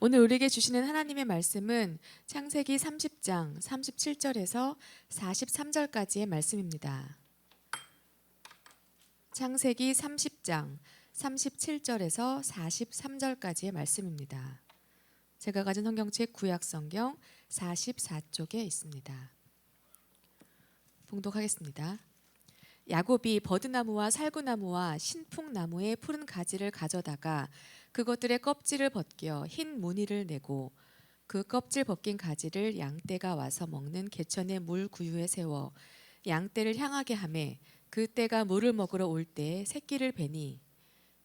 오늘 우리에게 주시는 하나님의 말씀은 창세기 30장 37절에서 43절까지의 말씀입니다. 창세기 30장 37절에서 43절까지의 말씀입니다. 제가 가진 성경책 구약성경 44쪽에 있습니다. 봉독하겠습니다. 야곱이 버드나무와 살구나무와 신풍나무의 푸른 가지를 가져다가 그것들의 껍질을 벗겨 흰 무늬를 내고 그 껍질 벗긴 가지를 양떼가 와서 먹는 개천의 물 구유에 세워 양떼를 향하게 하매 그 떼가 물을 먹으러 올 때 새끼를 베니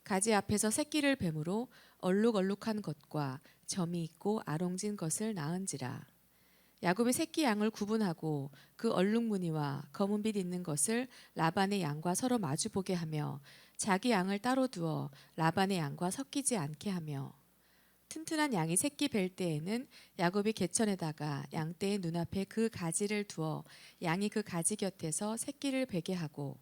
가지 앞에서 새끼를 뱀으로 얼룩얼룩한 것과 점이 있고 아롱진 것을 낳은지라. 야곱이 새끼 양을 구분하고 그 얼룩무늬와 검은빛 있는 것을 라반의 양과 서로 마주보게 하며 자기 양을 따로 두어 라반의 양과 섞이지 않게 하며 튼튼한 양이 새끼 뵐 때에는 야곱이 개천에다가 양떼의 눈앞에 그 가지를 두어 양이 그 가지 곁에서 새끼를 베게 하고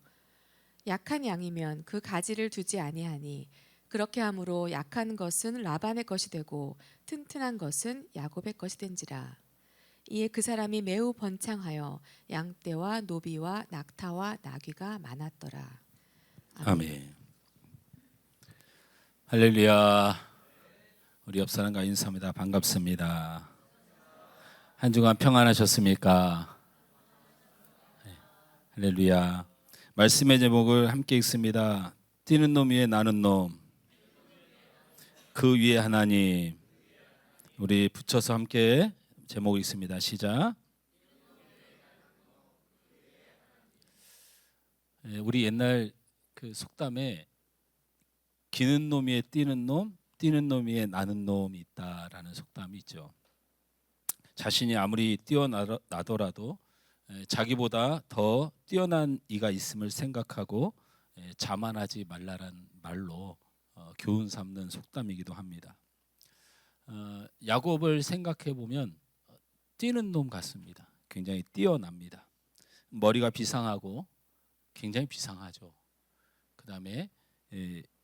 약한 양이면 그 가지를 두지 아니하니 그렇게 함으로 약한 것은 라반의 것이 되고 튼튼한 것은 야곱의 것이 된지라. 이에 그 사람이 매우 번창하여 양떼와 노비와 낙타와 나귀가 많았더라. 아멘. 아멘. 할렐루야. 우리 옆 사람과 인사합니다. 반갑습니다. 한 주간 평안하셨습니까? 네. 할렐루야. 말씀의 제목을 함께 읽습니다. 뛰는 놈 위에 나는 놈, 그 위에 하나님. 우리 붙여서 함께 제목 읽습니다. 시작. 우리 옛날 그 속담에 기는 놈 위에 뛰는 놈, 뛰는 놈 위에 나는 놈이 있다라는 속담이 있죠. 자신이 아무리 뛰어나더라도 자기보다 더 뛰어난 이가 있음을 생각하고 자만하지 말라란 말로 교훈 삼는 속담이기도 합니다. 야곱을 생각해 보면 뛰는 놈 같습니다. 굉장히 뛰어납니다. 머리가 비상하고 굉장히 비상하죠. 그 다음에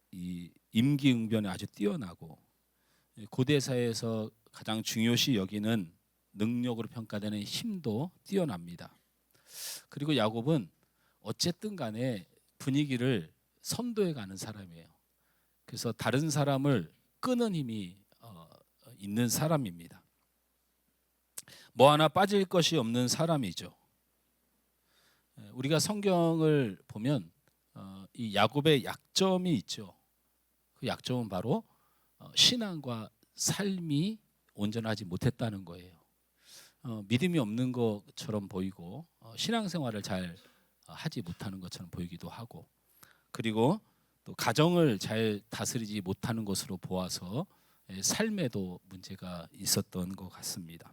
이 임기응변에 아주 뛰어나고 고대 사회에서 가장 중요시 여기는 능력으로 평가되는 힘도 뛰어납니다. 그리고 야곱은 어쨌든 간에 분위기를 선도해 가는 사람이에요. 그래서 다른 사람을 끄는 힘이 있는 사람입니다. 뭐 하나 빠질 것이 없는 사람이죠. 우리가 성경을 보면 이 야곱의 약점이 있죠. 그 약점은 바로 신앙과 삶이 온전하지 못했다는 거예요. 믿음이 없는 것처럼 보이고 신앙생활을 잘 하지 못하는 것처럼 보이기도 하고, 그리고 또 가정을 잘 다스리지 못하는 것으로 보아서 삶에도 문제가 있었던 것 같습니다.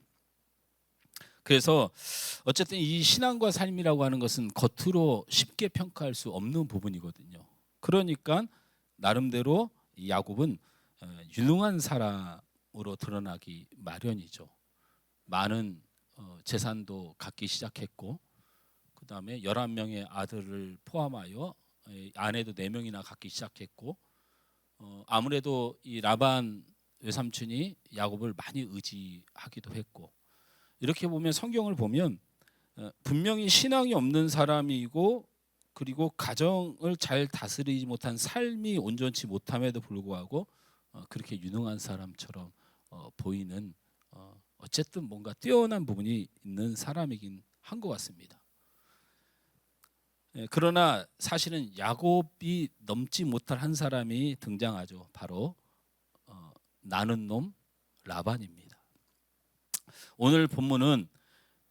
그래서 어쨌든 이 신앙과 삶이라고 하는 것은 겉으로 쉽게 평가할 수 없는 부분이거든요. 그러니까 나름대로 이 야곱은 유능한 사람으로 드러나기 마련이죠. 많은 재산도 갖기 시작했고, 그 다음에 11명의 아들을 포함하여 아내도 4명이나 갖기 시작했고, 아무래도 이 라반 외삼촌이 야곱을 많이 의지하기도 했고, 이렇게 보면 성경을 보면 분명히 신앙이 없는 사람이고, 그리고 가정을 잘 다스리지 못한 삶이 온전치 못함에도 불구하고 그렇게 유능한 사람처럼 보이는 어쨌든 뭔가 뛰어난 부분이 있는 사람이긴 한 것 같습니다. 그러나 사실은 야곱이 넘지 못할 한 사람이 등장하죠. 바로 나는 놈 라반입니다. 오늘 본문은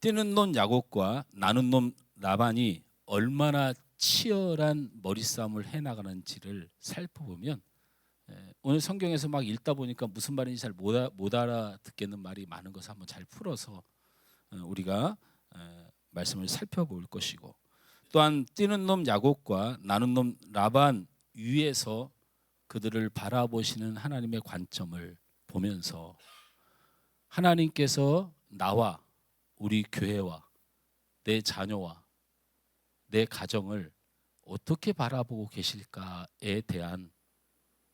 뛰는 놈 야곱과 나는 놈 라반이 얼마나 치열한 머리싸움을 해나가는지를 살펴보면, 오늘 성경에서 막 읽다 보니까 무슨 말인지 잘 못 알아듣겠는 말이 많은 것을 한번 잘 풀어서 우리가 말씀을 살펴볼 것이고, 또한 뛰는 놈 야곱과 나는 놈 라반 위에서 그들을 바라보시는 하나님의 관점을 보면서 하나님께서 나와 우리 교회와 내 자녀와 내 가정을 어떻게 바라보고 계실까에 대한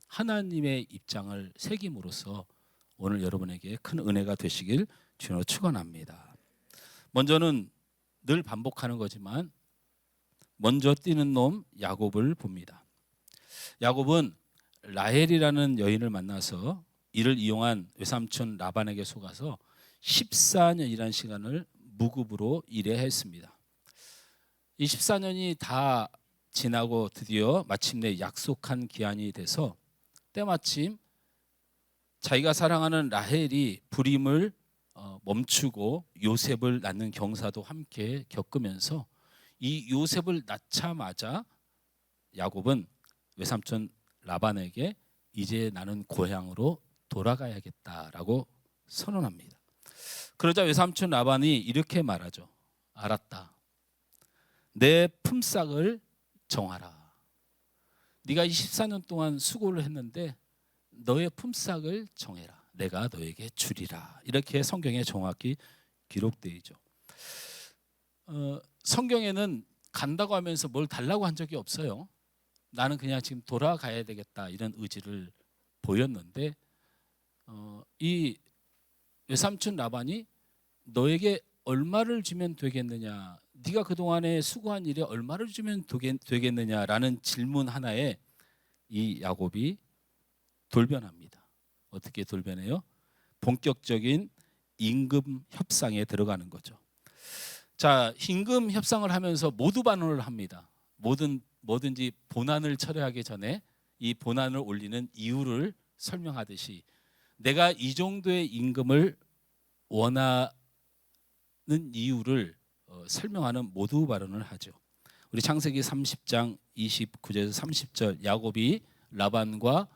하나님의 입장을 새김으로써 오늘 여러분에게 큰 은혜가 되시길 주로 축원합니다. 먼저는 늘 반복하는 거지만 먼저 뛰는 놈 야곱을 봅니다. 야곱은 라헬이라는 여인을 만나서 이를 이용한 외삼촌 라반에게 속아서 14년이라는 시간을 무급으로 일해야 했습니다. 이 14년이 다 지나고 드디어 마침내 약속한 기한이 돼서 때마침 자기가 사랑하는 라헬이 불임을 멈추고 요셉을 낳는 경사도 함께 겪으면서 이 요셉을 낳자마자 야곱은 외삼촌 라반에게 이제 나는 고향으로 돌아가야겠다라고 선언합니다. 그러자 외삼촌 라반이 이렇게 말하죠. 알았다. 내 품삯을 정하라. 네가 24년 동안 수고를 했는데 너의 품삯을 정해라. 내가 너에게 주리라. 이렇게 성경에 정확히 기록되어 있죠. 성경에는 간다고 하면서 뭘 달라고 한 적이 없어요. 나는 그냥 지금 돌아가야 되겠다 이런 의지를 보였는데 이 외삼촌 라반이 너에게 얼마를 주면 되겠느냐, 네가 그동안에 수고한 일에 얼마를 주면 되겠느냐라는 질문 하나에 이 야곱이 돌변합니다. 어떻게 돌변해요? 본격적인 임금 협상에 들어가는 거죠. 자, 임금 협상을 하면서 모두 반론을 합니다. 뭐든지 본안을 철회하기 전에 이 본안을 올리는 이유를 설명하듯이 내가 이 정도의 임금을 원하는 이유를 설명하는 모두 발언을 하죠. 우리 창세기 30장 29절에서 30절 야곱이 라반과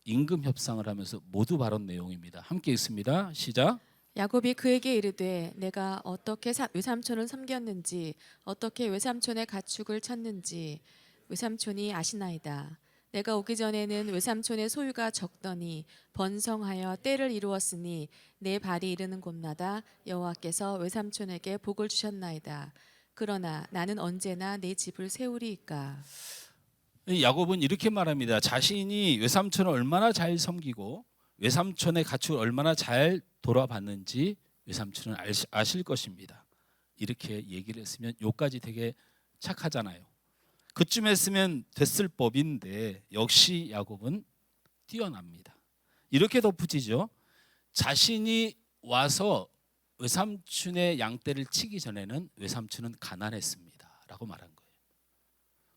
임금 협상을 하면서 모두 발언 내용입니다. 함께 읽습니다. 시작. 야곱이 그에게 이르되 내가 어떻게 외삼촌을 섬겼는지 어떻게 외삼촌의 가축을 쳤는지 외삼촌이 아시나이다. 내가 오기 전에는 외삼촌의 소유가 적더니 번성하여 때를 이루었으니 내 발이 이르는 곳마다 여호와께서 외삼촌에게 복을 주셨나이다. 그러나 나는 언제나 내 집을 세우리이까. 야곱은 이렇게 말합니다. 자신이 외삼촌을 얼마나 잘 섬기고 외삼촌의 가축을 얼마나 잘 돌아봤는지 외삼촌은 아실 것입니다. 이렇게 얘기를 했으면 요까지 되게 착하잖아요. 그쯤 했으면 됐을 법인데 역시 야곱은 뛰어납니다. 이렇게 덧붙이죠. 자신이 와서 외삼촌의 양떼를 치기 전에는 외삼촌은 가난했습니다 라고 말한 거예요.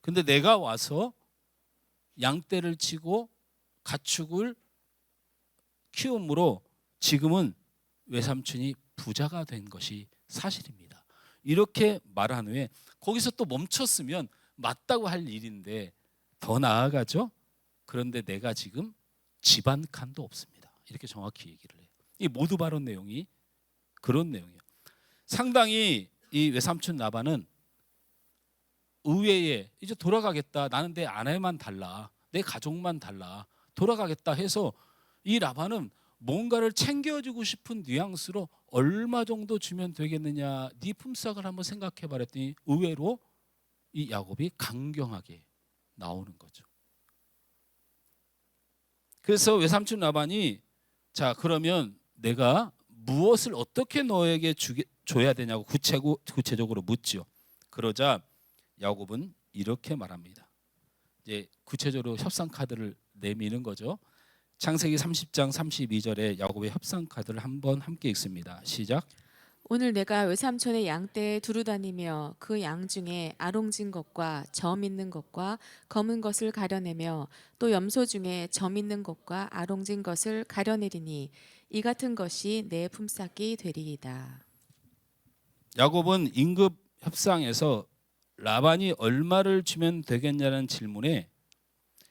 근데 내가 와서 양떼를 치고 가축을 키움으로 지금은 외삼촌이 부자가 된 것이 사실입니다. 이렇게 말한 후에 거기서 또 멈췄으면 맞다고 할 일인데 더 나아가죠. 그런데 내가 지금 집 한 칸도 없습니다. 이렇게 정확히 얘기를 해요. 이 모두 발언 내용이 그런 내용이에요. 상당히 이 외삼촌 라반은 의외에 이제 돌아가겠다. 나는 내 아내만 달라. 내 가족만 달라. 돌아가겠다 해서 이 라반은 뭔가를 챙겨주고 싶은 뉘앙스로 얼마 정도 주면 되겠느냐, 네 품삯을 한번 생각해 봤더니 의외로 이 야곱이 강경하게 나오는 거죠. 그래서 외삼촌 라반이 자 그러면 내가 무엇을 어떻게 너에게 줘야 되냐고 구체적으로 묻죠. 그러자 야곱은 이렇게 말합니다. 이제 구체적으로 협상 카드를 내미는 거죠. 창세기 30장 32절에 야곱의 협상 카드를 한번 함께 읽습니다. 시작. 오늘 내가 외삼촌의 양떼에 두루 다니며 그 양 중에 아롱진 것과 점 있는 것과 검은 것을 가려내며 또 염소 중에 점 있는 것과 아롱진 것을 가려내리니 이 같은 것이 내 품삯이 되리이다. 야곱은 임금 협상에서 라반이 얼마를 주면 되겠냐는 질문에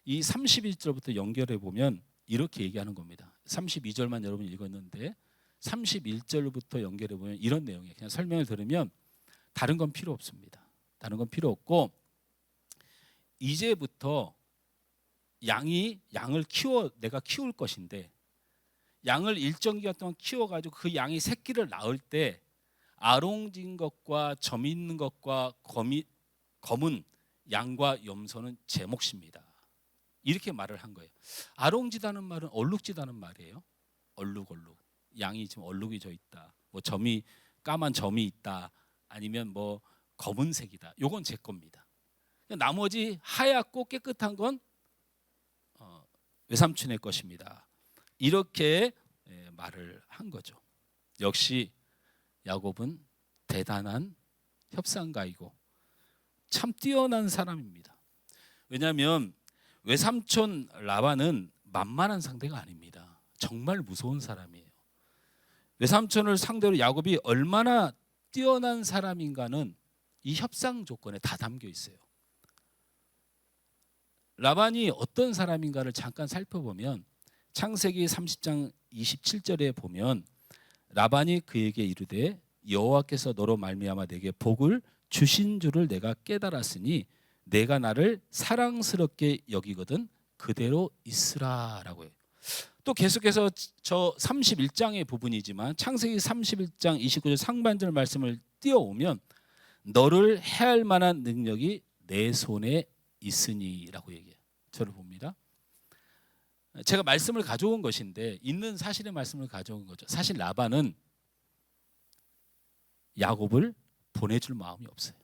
이 31절부터 연결해 보면 이렇게 얘기하는 겁니다. 32절만 여러분 읽었는데 31절부터 연결해 보면 이런 내용이에요. 그냥 설명을 들으면 다른 건 필요 없습니다. 다른 건 필요 없고 이제부터 양을 내가 키울 것인데 양을 일정 기간 동안 키워가지고 그 양이 새끼를 낳을 때 아롱진 것과 점 있는 것과 검은 양과 염소는 제 몫입니다. 이렇게 말을 한 거예요. 아롱지다는 말은 얼룩지다는 말이에요. 얼룩얼룩. 양이 지금 얼룩이 져 있다. 뭐 점이 까만 점이 있다. 아니면 뭐 검은색이다. 요건 제 겁니다. 나머지 하얗고 깨끗한 건 외삼촌의 것입니다. 이렇게 말을 한 거죠. 역시 야곱은 대단한 협상가이고 참 뛰어난 사람입니다. 왜냐하면 외삼촌 라반은 만만한 상대가 아닙니다. 정말 무서운 사람이에요. 외삼촌을 상대로 야곱이 얼마나 뛰어난 사람인가는 이 협상 조건에 다 담겨 있어요. 라반이 어떤 사람인가를 잠깐 살펴보면 창세기 30장 27절에 보면 라반이 그에게 이르되 여호와께서 너로 말미암아 내게 복을 주신 줄을 내가 깨달았으니 내가 나를 사랑스럽게 여기거든 그대로 있으라라고 해요. 또 계속해서 저 31장의 부분이지만 창세기 31장 29절 상반절 말씀을 띄워오면 너를 해할 만한 능력이 내 손에 있으니라고 얘기해요. 저를 봅니다. 제가 말씀을 가져온 것인데 있는 사실의 말씀을 가져온 거죠. 사실 라반은 야곱을 보내줄 마음이 없어요.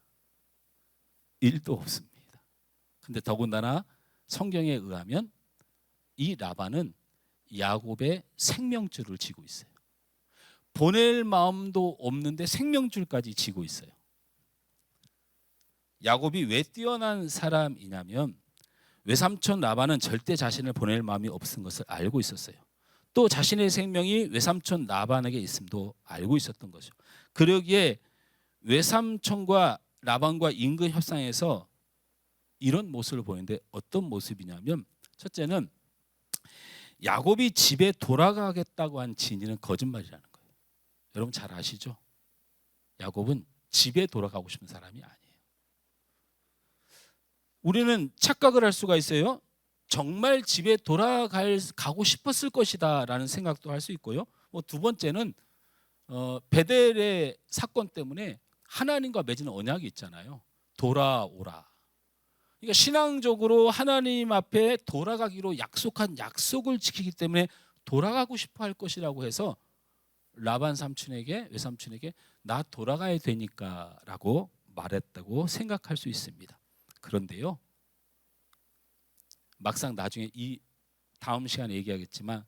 일도 없습니다. 근데 더군다나 성경에 의하면 이 라반은 야곱의 생명줄을 쥐고 있어요. 보낼 마음도 없는데 생명줄까지 쥐고 있어요. 야곱이 왜 뛰어난 사람이냐면 외삼촌 라반은 절대 자신을 보낼 마음이 없은 것을 알고 있었어요. 또 자신의 생명이 외삼촌 라반에게 있음도 알고 있었던 거죠. 그러기에 외삼촌과 라반과 임금 협상에서 이런 모습을 보이는데 어떤 모습이냐면 첫째는 야곱이 집에 돌아가겠다고 한 진위는 거짓말이라는 거예요. 여러분 잘 아시죠? 야곱은 집에 돌아가고 싶은 사람이 아니에요. 우리는 착각을 할 수가 있어요. 정말 집에 가고 싶었을 것이다라는 생각도 할 수 있고요. 두 번째는 베델의 사건 때문에 하나님과 맺은 언약이 있잖아요. 돌아오라. 그러니까 신앙적으로 하나님 앞에 돌아가기로 약속한 약속을 지키기 때문에 돌아가고 싶어 할 것이라고 해서 라반 삼촌에게 외삼촌에게 나 돌아가야 되니까라고 말했다고 생각할 수 있습니다. 그런데요. 막상 나중에 이 다음 시간에 얘기하겠지만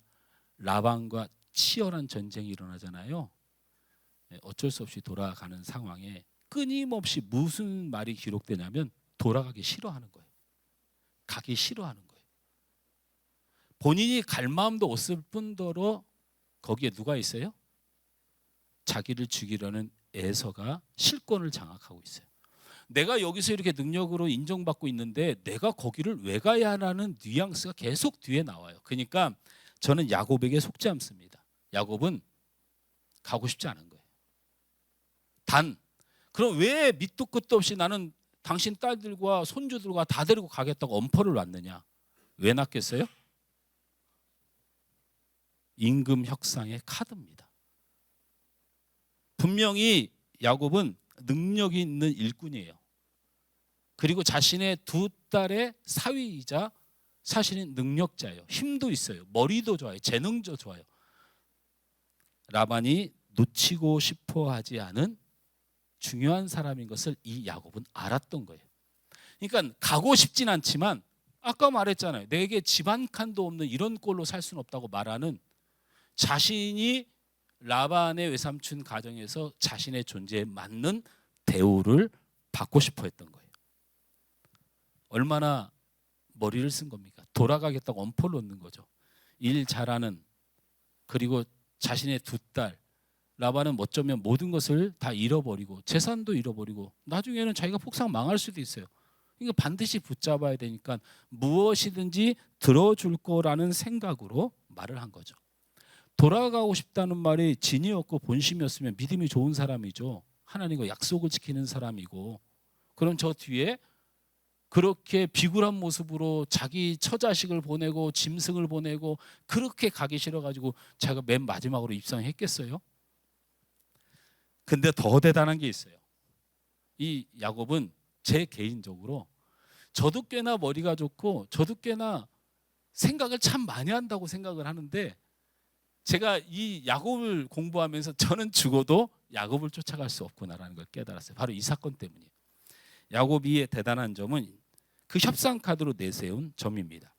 라반과 치열한 전쟁이 일어나잖아요. 어쩔 수 없이 돌아가는 상황에 끊임없이 무슨 말이 기록되냐면 돌아가기 싫어하는 거예요. 가기 싫어하는 거예요. 본인이 갈 마음도 없을 뿐더러 거기에 누가 있어요? 자기를 죽이려는 에서가 실권을 장악하고 있어요. 내가 여기서 이렇게 능력으로 인정받고 있는데 내가 거기를 왜 가야 하라는 뉘앙스가 계속 뒤에 나와요. 그러니까 저는 야곱에게 속지 않습니다. 야곱은 가고 싶지 않은 거예요. 그럼 왜 밑도 끝도 없이 나는 당신 딸들과 손주들과 다 데리고 가겠다고 엄포를 놨느냐? 왜 놨겠어요? 임금 협상의 카드입니다. 분명히 야곱은 능력이 있는 일꾼이에요. 그리고 자신의 두 딸의 사위이자 사실은 능력자예요. 힘도 있어요. 머리도 좋아요. 재능도 좋아요. 라반이 놓치고 싶어 하지 않은 중요한 사람인 것을 이 야곱은 알았던 거예요. 그러니까 가고 싶진 않지만 아까 말했잖아요. 내게 집 한 칸도 없는 이런 꼴로 살 수는 없다고 말하는 자신이 라반의 외삼촌 가정에서 자신의 존재에 맞는 대우를 받고 싶어 했던 거예요. 얼마나 머리를 쓴 겁니까? 돌아가겠다고 엄포를 놓는 거죠. 일 잘하는 그리고 자신의 두 딸 라반은 어쩌면 모든 것을 다 잃어버리고 재산도 잃어버리고 나중에는 자기가 폭삭 망할 수도 있어요. 그러니까 반드시 붙잡아야 되니까 무엇이든지 들어줄 거라는 생각으로 말을 한 거죠. 돌아가고 싶다는 말이 진이었고 본심이었으면 믿음이 좋은 사람이죠. 하나님과 약속을 지키는 사람이고 그럼 저 뒤에 그렇게 비굴한 모습으로 자기 처자식을 보내고 짐승을 보내고 그렇게 가기 싫어가지고 자기가 맨 마지막으로 입성했겠어요? 근데 더 대단한 게 있어요. 이 야곱은 제 개인적으로 저도 꽤나 머리가 좋고 저도 꽤나 생각을 참 많이 한다고 생각을 하는데 제가 이 야곱을 공부하면서 저는 죽어도 야곱을 쫓아갈 수 없구나라는 걸 깨달았어요. 바로 이 사건 때문이에요. 야곱이 대단한 점은 그 협상 카드로 내세운 점입니다.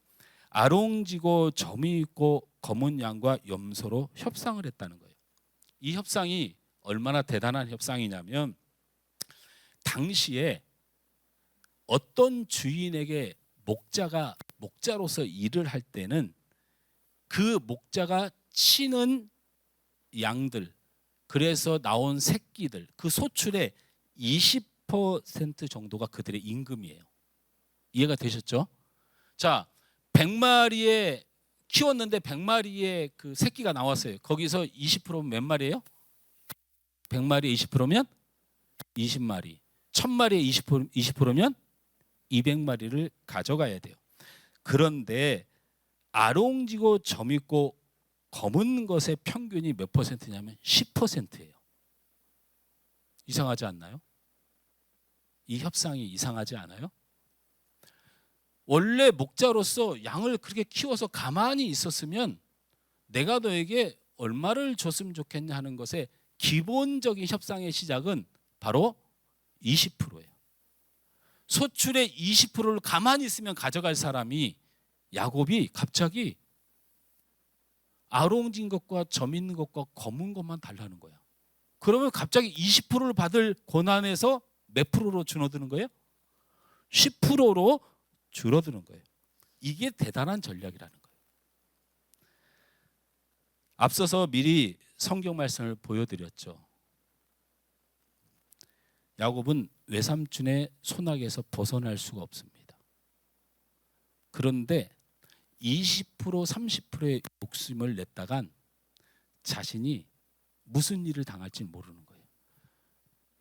아롱지고 점이 있고 검은 양과 염소로 협상을 했다는 거예요. 이 협상이 얼마나 대단한 협상이냐면 당시에 어떤 주인에게 목자로서 일을 할 때는 그 목자가 치는 양들, 그래서 나온 새끼들, 그 소출의 20% 정도가 그들의 임금이에요. 이해가 되셨죠? 자, 100마리에 키웠는데 100마리의 그 새끼가 나왔어요. 거기서 20%면 몇 마리예요? 100마리에 20%면 20마리. 1000마리에 20%면 200마리를 가져가야 돼요. 그런데 아롱지고 점 있고 검은 것의 평균이 몇 퍼센트냐면 10%예요. 이상하지 않나요? 이 협상이 이상하지 않아요? 원래 목자로서 양을 그렇게 키워서 가만히 있었으면 내가 너에게 얼마를 줬으면 좋겠냐 하는 것의 기본적인 협상의 시작은 바로 20%예요. 소출의 20%를 가만히 있으면 가져갈 사람이 야곱이 갑자기 아롱진 것과 점 있는 것과 검은 것만 달라는 거야. 그러면 갑자기 20%를 받을 고난에서 몇 프로로 줄어드는 거예요? 10%로 줄어드는 거예요. 이게 대단한 전략이라는 거예요. 앞서서 미리 성경 말씀을 보여드렸죠. 야곱은 외삼촌의 손아귀에서 벗어날 수가 없습니다. 그런데 20% 30%의 욕심을 냈다간 자신이 무슨 일을 당할지 모르는 거예요.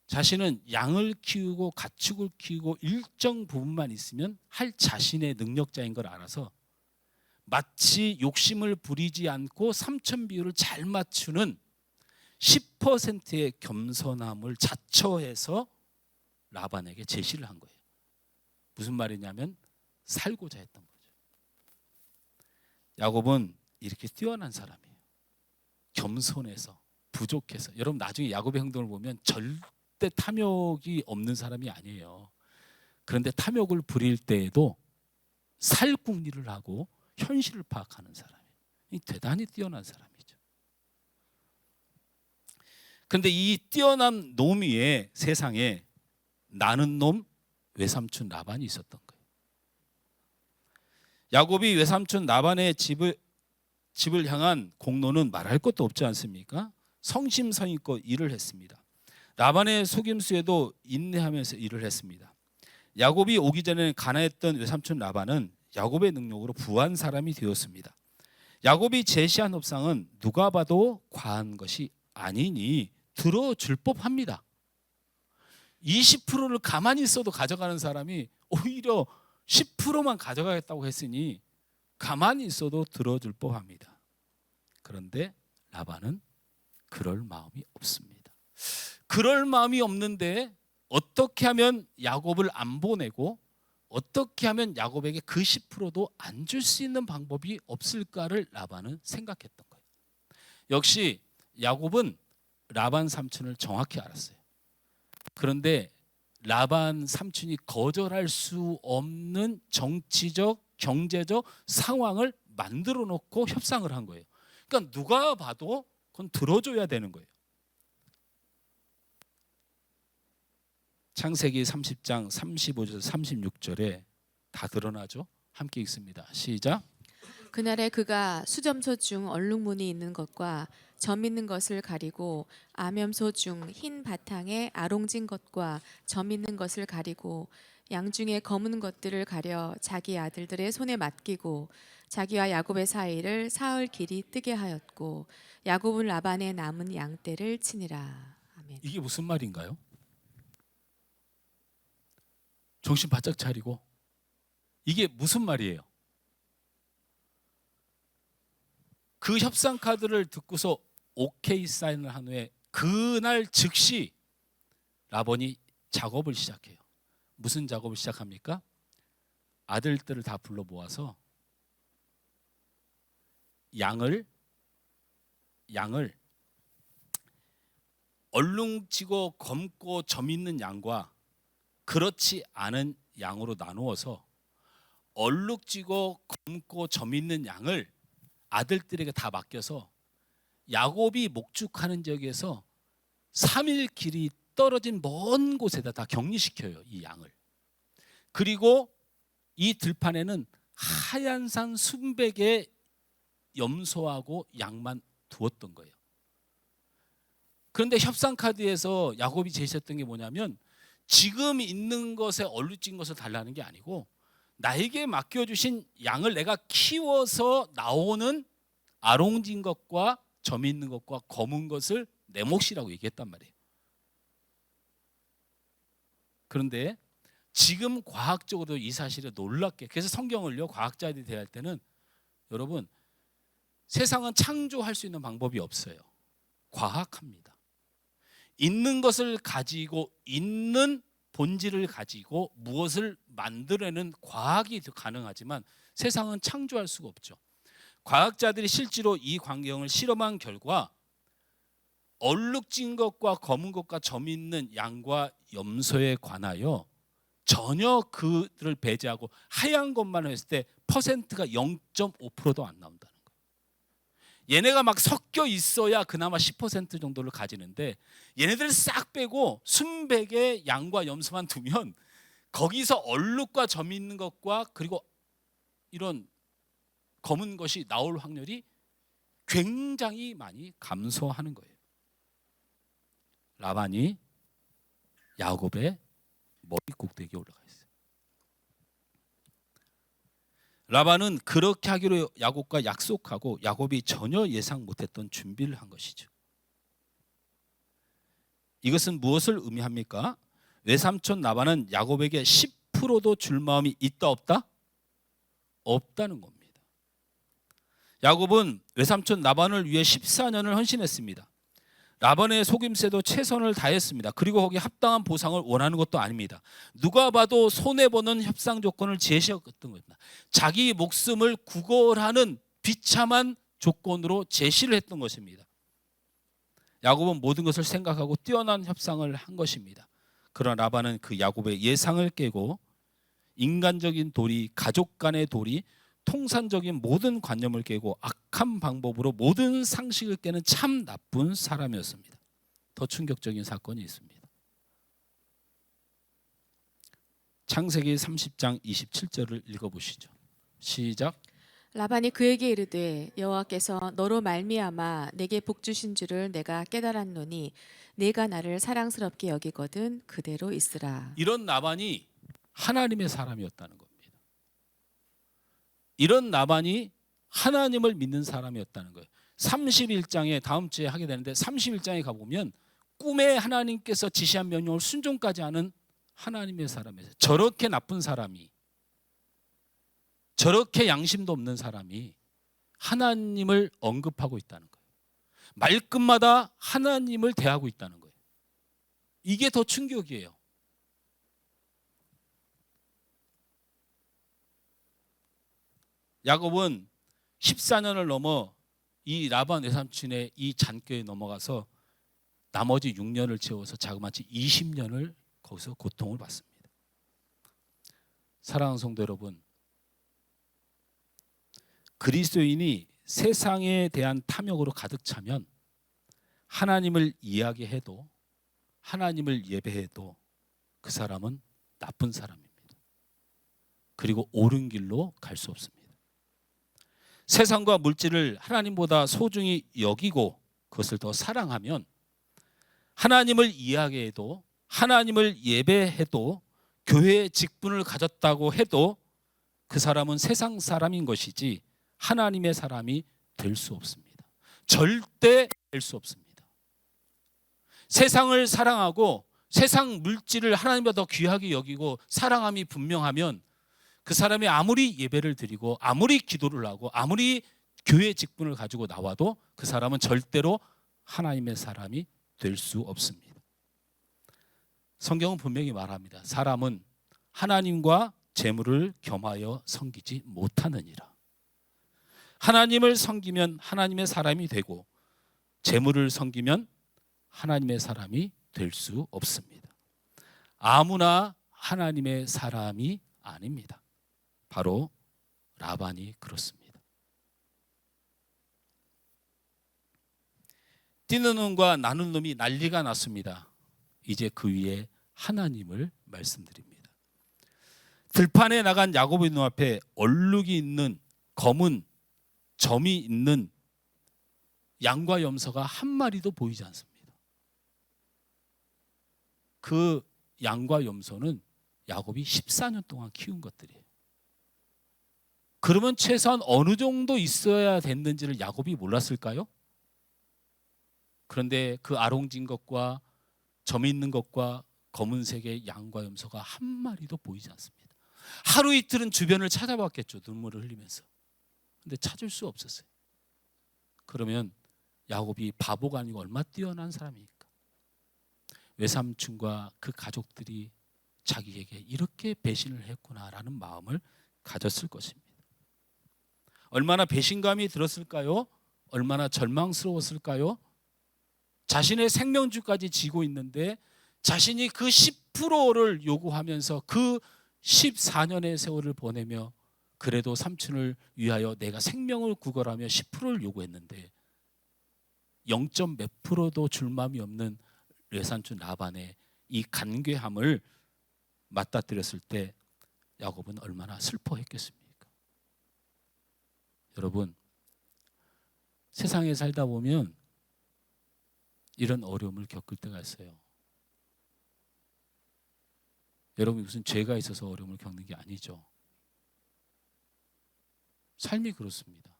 자신은 양을 키우고 가축을 키우고 일정 부분만 있으면 할 자신의 능력자인 걸 알아서 마치 욕심을 부리지 않고 삼천 비율을 잘 맞추는 10%의 겸손함을 자처해서 라반에게 제시를 한 거예요. 무슨 말이냐면 살고자 했던 거죠. 야곱은 이렇게 뛰어난 사람이에요. 겸손해서 부족해서. 여러분 나중에 야곱의 행동을 보면 절대 탐욕이 없는 사람이 아니에요. 그런데 탐욕을 부릴 때에도 살궁리를 하고 현실을 파악하는 사람이에요. 대단히 뛰어난 사람이죠. 그런데 이 뛰어난 놈 위에 세상에 나는 놈 외삼촌 라반이 있었던 거예요. 야곱이 외삼촌 라반의 집을 향한 공로는 말할 것도 없지 않습니까? 성심성의껏 일을 했습니다. 라반의 속임수에도 인내하면서 일을 했습니다. 야곱이 오기 전에 가난했던 외삼촌 라반은 야곱의 능력으로 부한 사람이 되었습니다. 야곱이 제시한 협상은 누가 봐도 과한 것이 아니니 들어줄 법합니다. 20%를 가만히 있어도 가져가는 사람이 오히려 10%만 가져가겠다고 했으니 가만히 있어도 들어줄 법합니다. 그런데 라반은 그럴 마음이 없습니다. 그럴 마음이 없는데 어떻게 하면 야곱을 안 보내고 어떻게 하면 야곱에게 그 10%도 안 줄 수 있는 방법이 없을까를 라반은 생각했던 거예요. 역시 야곱은 라반 삼촌을 정확히 알았어요. 그런데 라반 삼촌이 거절할 수 없는 정치적, 경제적 상황을 만들어 놓고 협상을 한 거예요. 그러니까 누가 봐도 그건 들어줘야 되는 거예요. 창세기 30장 35절 36절에 다 드러나죠. 함께 읽습니다. 시작. 그날에 그가 수점소 중 얼룩무늬 있는 것과 점 있는 것을 가리고 암염소 중 흰 바탕에 아롱진 것과 점 있는 것을 가리고 양 중에 검은 것들을 가려 자기 아들들의 손에 맡기고 자기와 야곱의 사이를 사흘 길이 뜨게 하였고 야곱은 라반의 남은 양떼를 치니라. 아멘. 이게 무슨 말인가요? 정신 바짝 차리고 이게 무슨 말이에요? 그 협상 카드를 듣고서 오케이 사인을 한 후에 그날 즉시 라반이 작업을 시작해요. 무슨 작업을 시작합니까? 아들들을 다 불러 모아서 양을 양을 얼룩지고 검고 점 있는 양과 그렇지 않은 양으로 나누어서 얼룩지고 검고 점 있는 양을 아들들에게 다 맡겨서 야곱이 목축하는 지역에서 3일 길이 떨어진 먼 곳에다 다 격리시켜요, 이 양을. 그리고 이 들판에는 하얀 산 순백의 염소하고 양만 두었던 거예요. 그런데 협상 카드에서 야곱이 제시했던 게 뭐냐면 지금 있는 것에 얼룩진 것을 달라는 게 아니고 나에게 맡겨주신 양을 내가 키워서 나오는 아롱진 것과 점 있는 것과 검은 것을 내 몫이라고 얘기했단 말이에요. 그런데 지금 과학적으로도 이 사실에 놀랍게, 그래서 성경을요 과학자들이 대할 때는 여러분 세상은 창조할 수 있는 방법이 없어요. 과학합니다. 있는 것을 가지고 있는 본질을 가지고 무엇을 만들어내는 과학이 가능하지만 세상은 창조할 수가 없죠. 과학자들이 실제로 이 광경을 실험한 결과 얼룩진 것과 검은 것과 점 있는 양과 염소에 관하여 전혀 그들을 배제하고 하얀 것만 했을 때 퍼센트가 0.5%도 안 나온다는 거예요. 얘네가 막 섞여 있어야 그나마 10% 정도를 가지는데 얘네들을 싹 빼고 순백의 양과 염소만 두면 거기서 얼룩과 점 있는 것과 그리고 이런 검은 것이 나올 확률이 굉장히 많이 감소하는 거예요. 라반이 야곱의 머리 꼭대기에 올라가 있어요. 라반은 그렇게 하기로 야곱과 약속하고 야곱이 전혀 예상 못했던 준비를 한 것이죠. 이것은 무엇을 의미합니까? 외삼촌 라반은 야곱에게 10%도 줄 마음이 있다 없다? 없다는 겁니다. 야곱은 외삼촌 라반을 위해 14년을 헌신했습니다. 라반의 속임새도 최선을 다했습니다. 그리고 거기에 합당한 보상을 원하는 것도 아닙니다. 누가 봐도 손해보는 협상 조건을 제시했던 겁니다. 자기 목숨을 구걸하는 비참한 조건으로 제시를 했던 것입니다. 야곱은 모든 것을 생각하고 뛰어난 협상을 한 것입니다. 그러나 라반은 그 야곱의 예상을 깨고 인간적인 도리, 가족 간의 도리, 통산적인 모든 관념을 깨고 악한 방법으로 모든 상식을 깨는 참 나쁜 사람이었습니다. 더 충격적인 사건이 있습니다. 창세기 30장 27절을 읽어보시죠. 시작. 라반이 그에게 이르되 여호와께서 너로 말미암아 내게 복 주신 줄을 내가 깨달았노니 내가 나를 사랑스럽게 여기거든 그대로 있으라. 이런 라반이 하나님의 사람이었다는 겁니다. 이런 라반이 하나님을 믿는 사람이었다는 거예요. 31장에 다음 주에 하게 되는데 31장에 가보면 꿈에 하나님께서 지시한 명령을 순종까지 하는 하나님의 사람이에요. 저렇게 나쁜 사람이, 저렇게 양심도 없는 사람이 하나님을 언급하고 있다는 거예요. 말끝마다 하나님을 대하고 있다는 거예요. 이게 더 충격이에요. 야곱은 14년을 넘어 이 라반 외삼촌의 이 잔꾀에 넘어가서 나머지 6년을 채워서 자그마치 20년을 거기서 고통을 받습니다. 사랑하는 성도 여러분, 그리스도인이 세상에 대한 탐욕으로 가득 차면 하나님을 이야기해도 하나님을 예배해도 그 사람은 나쁜 사람입니다. 그리고 옳은 길로 갈 수 없습니다. 세상과 물질을 하나님보다 소중히 여기고 그것을 더 사랑하면 하나님을 이야기해도 하나님을 예배해도 교회의 직분을 가졌다고 해도 그 사람은 세상 사람인 것이지 하나님의 사람이 될 수 없습니다. 절대 될 수 없습니다. 세상을 사랑하고 세상 물질을 하나님보다 더 귀하게 여기고 사랑함이 분명하면 그 사람이 아무리 예배를 드리고 아무리 기도를 하고 아무리 교회 직분을 가지고 나와도 그 사람은 절대로 하나님의 사람이 될 수 없습니다. 성경은 분명히 말합니다. 사람은 하나님과 재물을 겸하여 섬기지 못하느니라. 하나님을 섬기면 하나님의 사람이 되고 재물을 섬기면 하나님의 사람이 될 수 없습니다. 아무나 하나님의 사람이 아닙니다. 바로 라반이 그렇습니다. 뛰는 놈과 나는 놈이 난리가 났습니다. 이제 그 위에 하나님을 말씀드립니다. 들판에 나간 야곱의 눈앞에 얼룩이 있는 검은 점이 있는 양과 염소가 한 마리도 보이지 않습니다. 그 양과 염소는 야곱이 14년 동안 키운 것들이에요. 그러면 최소한 어느 정도 있어야 됐는지를 야곱이 몰랐을까요? 그런데 그 아롱진 것과 점 있는 것과 검은색의 양과 염소가 한 마리도 보이지 않습니다. 하루 이틀은 주변을 찾아봤겠죠. 눈물을 흘리면서. 근데 찾을 수 없었어요. 그러면 야곱이 바보가 아니고 얼마나 뛰어난 사람입니까? 외삼촌과 그 가족들이 자기에게 이렇게 배신을 했구나라는 마음을 가졌을 것입니다. 얼마나 배신감이 들었을까요? 얼마나 절망스러웠을까요? 자신의 생명줄까지 지고 있는데 자신이 그 10%를 요구하면서 그 14년의 세월을 보내며 그래도 삼촌을 위하여 내가 생명을 구걸하며 10%를 요구했는데 0. 몇 프로도 줄 마음이 없는 외삼촌 라반의 이 간괴함을 맞닥뜨렸을 때 야곱은 얼마나 슬퍼했겠습니까? 여러분, 세상에 살다 보면 이런 어려움을 겪을 때가 있어요. 여러분이 무슨 죄가 있어서 어려움을 겪는 게 아니죠. 삶이 그렇습니다.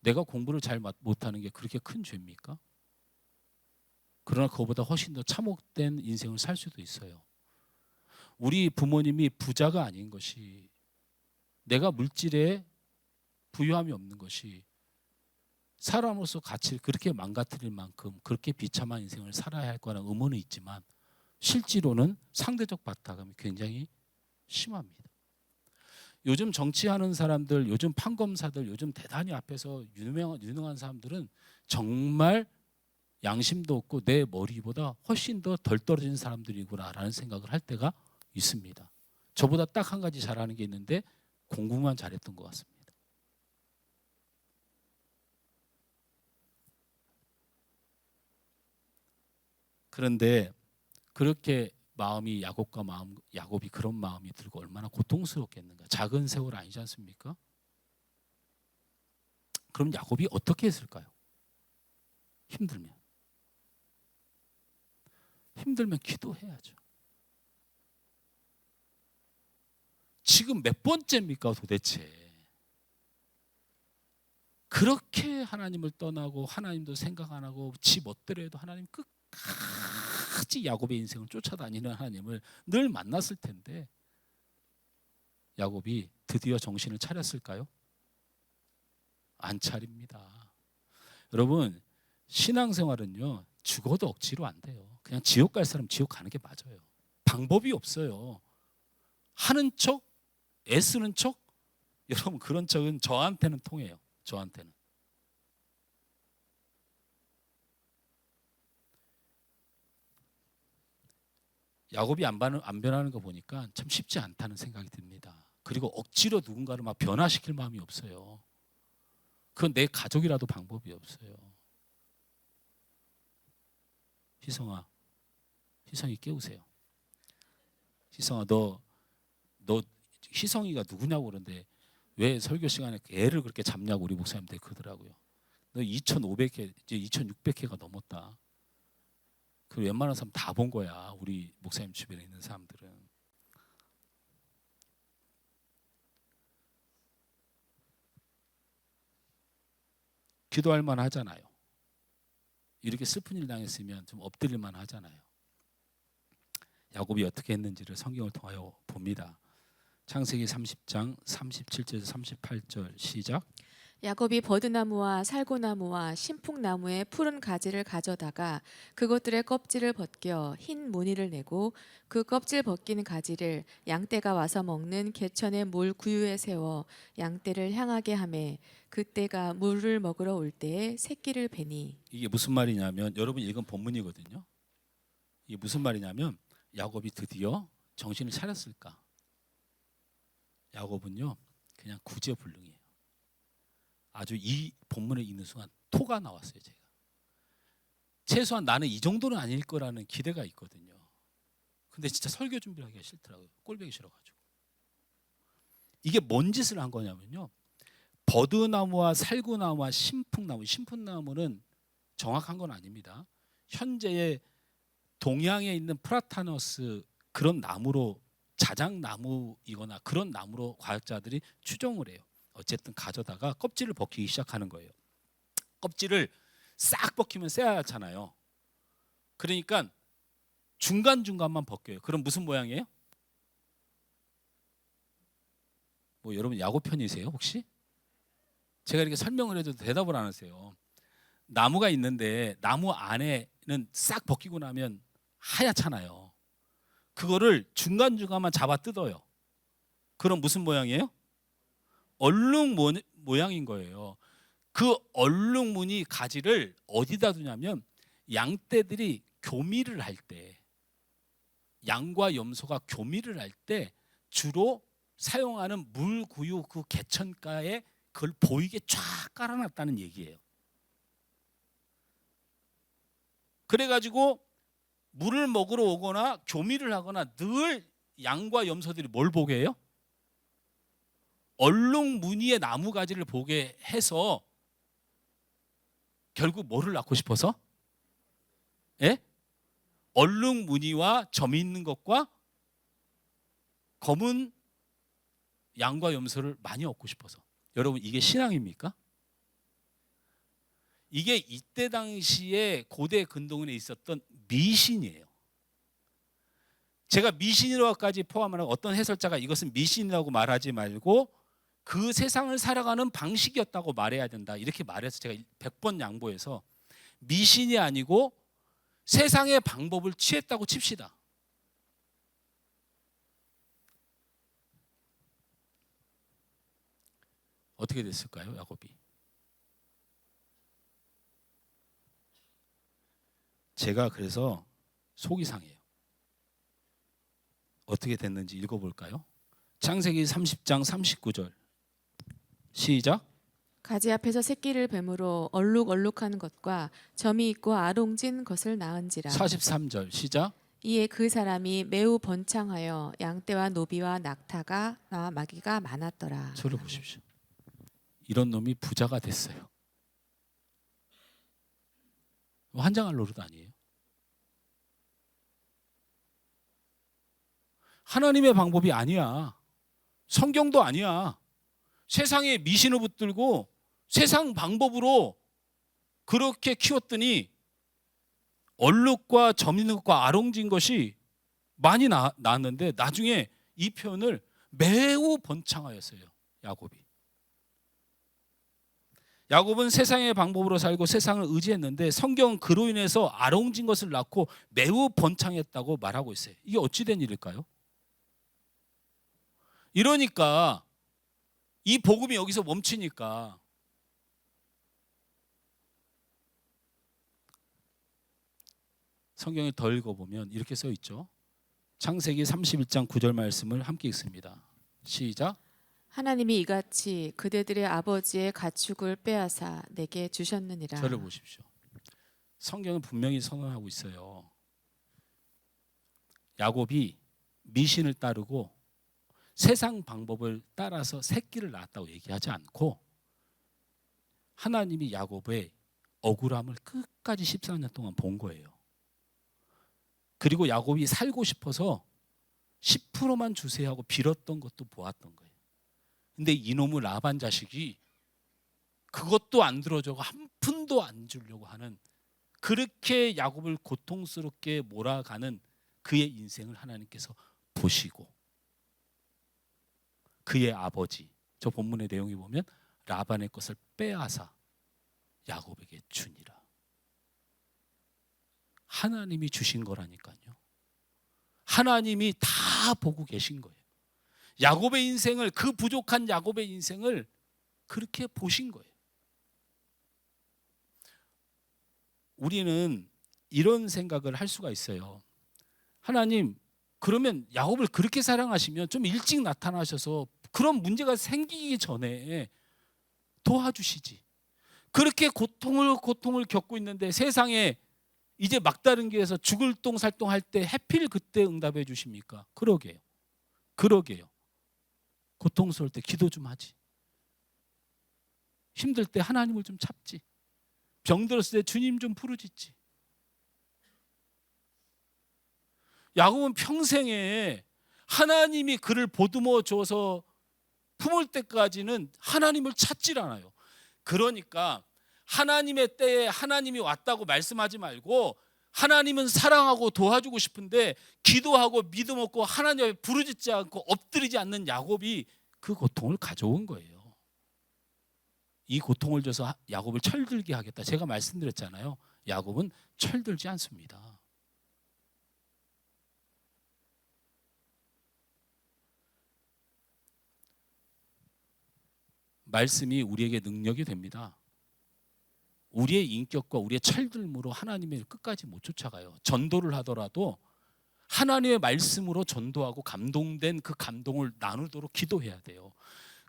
내가 공부를 잘 못하는 게 그렇게 큰 죄입니까? 그러나 그거보다 훨씬 더 참혹된 인생을 살 수도 있어요. 우리 부모님이 부자가 아닌 것이, 내가 물질에 부유함이 없는 것이 사람으로서 가치를 그렇게 망가뜨릴 만큼 그렇게 비참한 인생을 살아야 할 거라는 의문은 있지만 실제로는 상대적 바탕이 굉장히 심합니다. 요즘 정치하는 사람들, 요즘 판검사들, 요즘 대단히 앞에서 유능한 사람들은 정말 양심도 없고 내 머리보다 훨씬 더 덜 떨어진 사람들이구나라는 생각을 할 때가 있습니다. 저보다 딱 한 가지 잘하는 게 있는데 공부만 잘했던 것 같습니다. 그런데 그렇게 야곱이 그런 마음이 들고 얼마나 고통스럽겠는가. 작은 세월 아니지 않습니까? 그럼 야곱이 어떻게 했을까요? 힘들면 기도해야죠. 지금 몇 번째입니까 도대체? 그렇게 하나님을 떠나고 하나님도 생각 안 하고 지 멋대로 해도 하나님 끝까지 야곱의 인생을 쫓아다니는 하나님을 늘 만났을 텐데 야곱이 드디어 정신을 차렸을까요? 안 차립니다. 여러분, 신앙생활은요 죽어도 억지로 안 돼요. 그냥 지옥 갈 사람 지옥 가는 게 맞아요. 방법이 없어요. 하는 척, 애쓰는 척, 여러분 그런 척은 저한테는 통해요. 저한테는. 야곱이 안 변하는 거 보니까 참 쉽지 않다는 생각이 듭니다. 그리고 억지로 누군가를 막 변화시킬 마음이 없어요. 그건 내 가족이라도 방법이 없어요. 희성이 깨우세요. 희성아, 너 희성이가 누구냐고 그러는데 왜 설교 시간에 애를 그렇게 잡냐고 우리 목사님들 그러더라고요. 너 2,500회, 이제 2,600회가 넘었다. 그 웬만한 사람 다 본 거야. 우리 목사님 주변에 있는 사람들은. 기도할 만 하잖아요. 이렇게 슬픈 일 당했으면 좀 엎드릴 만 하잖아요. 야곱이 어떻게 했는지를 성경을 통하여 봅니다. 창세기 30장 37절에서 38절 시작. 야곱이 버드나무와 살구나무와 신풍나무의 푸른 가지를 가져다가 그것들의 껍질을 벗겨 흰 무늬를 내고 그 껍질 벗긴 가지를 양떼가 와서 먹는 개천의 물 구유에 세워 양떼를 향하게 하매 그때가 물을 먹으러 올 때에 새끼를 베니. 이게 무슨 말이냐면 여러분 읽은 본문이거든요. 이게 무슨 말이냐면 야곱이 드디어 정신을 차렸을까? 야곱은요 그냥 구제불능이에요. 아주 이 본문을 읽는 순간 토가 나왔어요. 제가 최소한 나는 이 정도는 아닐 거라는 기대가 있거든요. 근데 진짜 설교 준비를 하기가 싫더라고요. 꼴보기 싫어가지고. 이게 뭔 짓을 한 거냐면요, 버드나무와 살구나무와 신풍나무, 신풍나무는 정확한 건 아닙니다. 현재의 동양에 있는 프라타너스 그런 나무로, 자작나무이거나 그런 나무로 과학자들이 추정을 해요. 어쨌든 가져다가 껍질을 벗기기 시작하는 거예요. 껍질을 싹 벗기면 쎄하잖아요. 그러니까 중간중간만 벗겨요. 그럼 무슨 모양이에요? 뭐 여러분 야구 팬이세요 혹시? 제가 이렇게 설명을 해도 대답을 안 하세요. 나무가 있는데 나무 안에는 싹 벗기고 나면 하얗잖아요. 그거를 중간중간만 잡아 뜯어요. 그럼 무슨 모양이에요? 얼룩 모양인 거예요. 그 얼룩무늬 가지를 어디다 두냐면 양떼들이 교미를 할 때, 양과 염소가 교미를 할 때 주로 사용하는 물구유 그 개천가에 그걸 보이게 쫙 깔아놨다는 얘기예요. 그래가지고 물을 먹으러 오거나 교미를 하거나 늘 양과 염소들이 뭘 보게 해요? 얼룩무늬의 나무가지를 보게 해서 결국 뭐를 낳고 싶어서? 예? 얼룩무늬와 점이 있는 것과 검은 양과 염소를 많이 얻고 싶어서. 여러분 이게 신앙입니까? 이게 이때 당시에 고대 근동에 있었던 미신이에요. 제가 미신이라고까지 포함하는 어떤 해설자가 이것은 미신이라고 말하지 말고 그 세상을 살아가는 방식이었다고 말해야 된다 이렇게 말해서 제가 100번 양보해서 미신이 아니고 세상의 방법을 취했다고 칩시다. 어떻게 됐을까요, 야곱이? 제가 그래서 속이 상해요. 어떻게 됐는지 읽어볼까요? 창세기 30장 39절 시작. 가지 앞에서 새끼를 뱀으로 얼룩얼룩한 것과 점이 있고 아롱진 것을 낳은지라. 43절 시작. 이에 그 사람이 매우 번창하여 양떼와 노비와 낙타가 마귀가 많았더라. 저를 보십시오. 이런 놈이 부자가 됐어요. 환장할 노릇 아니에요. 하나님의 방법이 아니야. 성경도 아니야. 세상에 미신을 붙들고 세상 방법으로 그렇게 키웠더니 얼룩과 점 있는 것과 아롱진 것이 많이 나왔는데 나중에 이 표현을 매우 번창하였어요. 야곱은 세상의 방법으로 살고 세상을 의지했는데 성경은 그로 인해서 아롱진 것을 낳고 매우 번창했다고 말하고 있어요. 이게 어찌된 일일까요? 이러니까 이 복음이 여기서 멈추니까 성경을 더 읽어보면 이렇게 써 있죠. 창세기 31장 9절 말씀을 함께 읽습니다. 시작. 하나님이 이같이 그대들의 아버지의 가축을 빼앗아 내게 주셨느니라. 저를 보십시오. 성경은 분명히 선언하고 있어요. 야곱이 미신을 따르고 세상 방법을 따라서 새끼를 낳았다고 얘기하지 않고 하나님이 야곱의 억울함을 끝까지 14년 동안 본 거예요. 그리고 야곱이 살고 싶어서 10%만 주세요 하고 빌었던 것도 보았던 거예요. 근데 이놈의 라반 자식이 그것도 안 들어주고 한 푼도 안 주려고 하는, 그렇게 야곱을 고통스럽게 몰아가는 그의 인생을 하나님께서 보시고 그의 아버지, 저 본문의 내용에 보면 라반의 것을 빼앗아 야곱에게 주니라. 하나님이 주신 거라니까요. 하나님이 다 보고 계신 거예요. 야곱의 인생을, 그 부족한 야곱의 인생을 그렇게 보신 거예요. 우리는 이런 생각을 할 수가 있어요. 하나님, 그러면 야곱을 그렇게 사랑하시면 좀 일찍 나타나셔서 그런 문제가 생기기 전에 도와주시지. 그렇게 고통을 겪고 있는데 세상에 이제 막다른 길에서 죽을 똥살똥 할 때 해필 그때 응답해 주십니까? 그러게요. 고통스러울 때 기도 좀 하지. 힘들 때 하나님을 좀 찾지. 병들었을 때 주님 좀 부르짖지. 야곱은 평생에 하나님이 그를 보듬어 줘서 품을 때까지는 하나님을 찾질 않아요. 그러니까 하나님의 때에 하나님이 왔다고 말씀하지 말고 하나님은 사랑하고 도와주고 싶은데 기도하고 믿음 없고 하나님 앞에 부르짖지 않고 엎드리지 않는 야곱이 그 고통을 가져온 거예요. 이 고통을 줘서 야곱을 철들게 하겠다. 제가 말씀드렸잖아요. 야곱은 철들지 않습니다. 말씀이 우리에게 능력이 됩니다. 우리의 인격과 우리의 철들므로 하나님의 끝까지 못 쫓아가요. 전도를 하더라도 하나님의 말씀으로 전도하고 감동된 그 감동을 나누도록 기도해야 돼요.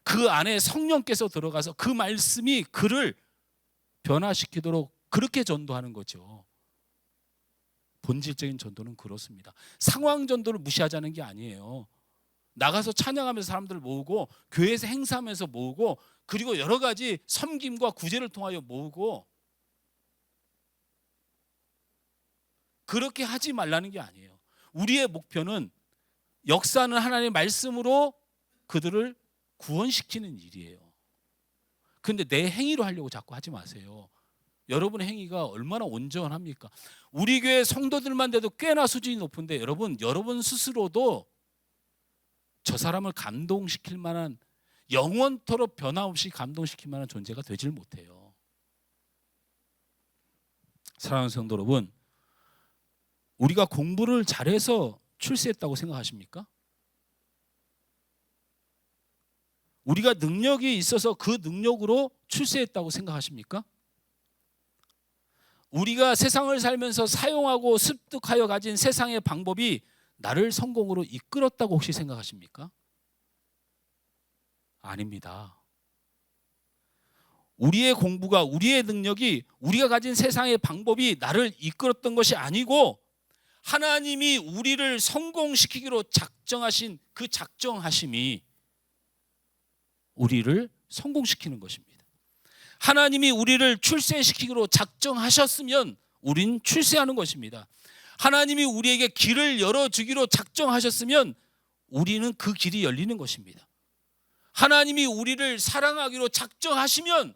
그 안에 성령께서 들어가서 그 말씀이 그를 변화시키도록 그렇게 전도하는 거죠. 본질적인 전도는 그렇습니다. 상황 전도를 무시하자는 게 아니에요. 나가서 찬양하면서 사람들을 모으고 교회에서 행사하면서 모으고 그리고 여러 가지 섬김과 구제를 통하여 모으고 그렇게 하지 말라는 게 아니에요. 우리의 목표는 역사는 하나님의 말씀으로 그들을 구원시키는 일이에요. 그런데 내 행위로 하려고 자꾸 하지 마세요. 여러분의 행위가 얼마나 온전합니까? 우리 교회 성도들만 돼도 꽤나 수준이 높은데 여러분 스스로도 저 사람을 감동시킬 만한 영원토록 변함없이 감동시킬 만한 존재가 되질 못해요. 사랑하는 성도 여러분, 우리가 공부를 잘해서 출세했다고 생각하십니까? 우리가 능력이 있어서 그 능력으로 출세했다고 생각하십니까? 우리가 세상을 살면서 사용하고 습득하여 가진 세상의 방법이 나를 성공으로 이끌었다고 혹시 생각하십니까? 아닙니다. 우리의 공부가 우리의 능력이 우리가 가진 세상의 방법이 나를 이끌었던 것이 아니고 하나님이 우리를 성공시키기로 작정하신 그 작정하심이 우리를 성공시키는 것입니다. 하나님이 우리를 출세시키기로 작정하셨으면 우린 출세하는 것입니다. 하나님이 우리에게 길을 열어주기로 작정하셨으면 우리는 그 길이 열리는 것입니다. 하나님이 우리를 사랑하기로 작정하시면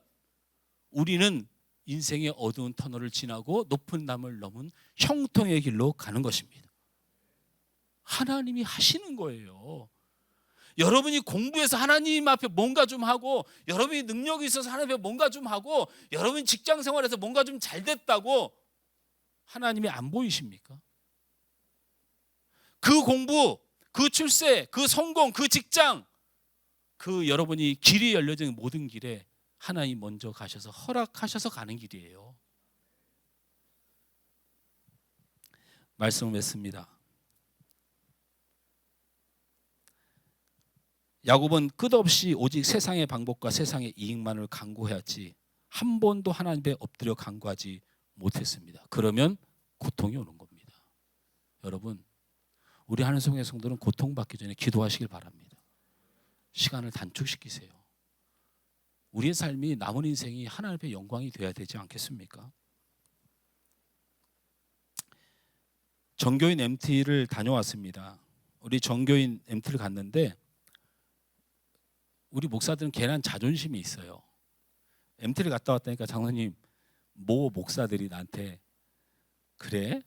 우리는 인생의 어두운 터널을 지나고 높은 담을 넘은 형통의 길로 가는 것입니다. 하나님이 하시는 거예요. 여러분이 공부해서 하나님 앞에 뭔가 좀 하고 여러분이 능력이 있어서 하나님 앞에 뭔가 좀 하고 여러분이 직장 생활에서 뭔가 좀 잘 됐다고 하나님이 안 보이십니까? 그 공부, 그 출세, 그 성공, 그 직장, 그 여러분이 길이 열려진 모든 길에 하나님 먼저 가셔서 허락하셔서 가는 길이에요. 말씀을 맺습니다. 야곱은 끝없이 오직 세상의 방법과 세상의 이익만을 간구해왔지 한 번도 하나님 앞에 엎드려 간구하지 못했습니다. 그러면 고통이 오는 겁니다. 여러분, 우리 하늘성의 성도는 고통받기 전에 기도하시길 바랍니다. 시간을 단축시키세요. 우리의 삶이 남은 인생이 하나님 앞에 영광이 되어야 되지 않겠습니까? 정교인 MT를 다녀왔습니다. 우리 정교인 MT를 갔는데 우리 목사들은 괜한 자존심이 있어요. MT를 갔다 왔다니까 장로님, 모 목사들이 나한테 그래?